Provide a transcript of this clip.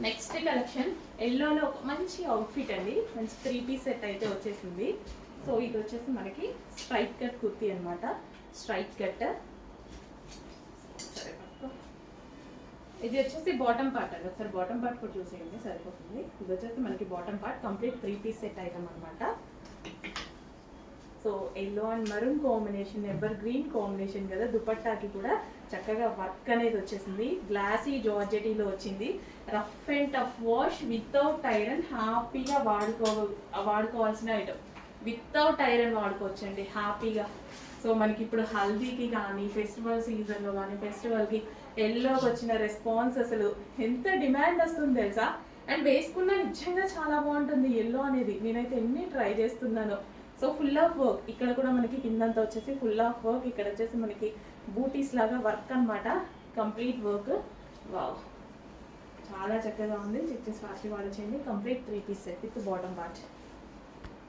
Next collection ఎల్లోలో ఒక మంచి outfit అండి, మంచి 3 పీస్ సెట్ అయితే వచ్చేసింది. సో ఇది వచ్చేసి మనకి స్ట్రైట్ కట్ కుర్తీ అనమాట. స్ట్రైట్ కట్ ఇది వచ్చేసి బాటమ్ పార్ట్ అండి. ఒకసారి బాటమ్ పార్ట్ కూడా చూసేయండి, సరిపోతుంది. ఇది వచ్చేసి మనకి bottom part complete 3 piece set item అనమాట. So yellow and maroon combination, evergreen combination కదా. దుపట్టాకి కూడా చక్కగా వర్క్ అనేది వచ్చేసింది. గ్లాసీ జార్జెటీలో వచ్చింది. Rough and tough wash without iron, హ్యాపీగా వాడుకోవాల్సిన ఐటమ్. వితౌట్ ఐరన్ వాడుకోవచ్చండి హ్యాపీగా. సో మనకి ఇప్పుడు హల్దీకి కానీ, ఫెస్టివల్ సీజన్లో కానీ, ఫెస్టివల్కి ఎల్లోకి వచ్చిన రెస్పాన్స్ అసలు ఎంత డిమాండ్ వస్తుంది తెలుసా. అండ్ వేసుకున్న నిజంగా చాలా బాగుంటుంది ఎల్లో అనేది. నేనైతే ఎన్ని ట్రై చేస్తున్నాను. సో ఫుల్ ఆఫ్ వర్క్, ఇక్కడ కూడా మనకి కిందంతా వచ్చేసి ఫుల్ ఆఫ్ వర్క్, ఇక్కడ వచ్చేసి మనకి బూటీస్ లాగా వర్క్ అనమాట. Complete work. వావ్, చాలా చక్కగా ఉంది. చెక్ చేసి ఫాస్ట్ వాడొచ్చేయండి. Complete 3 piece set with bottom part.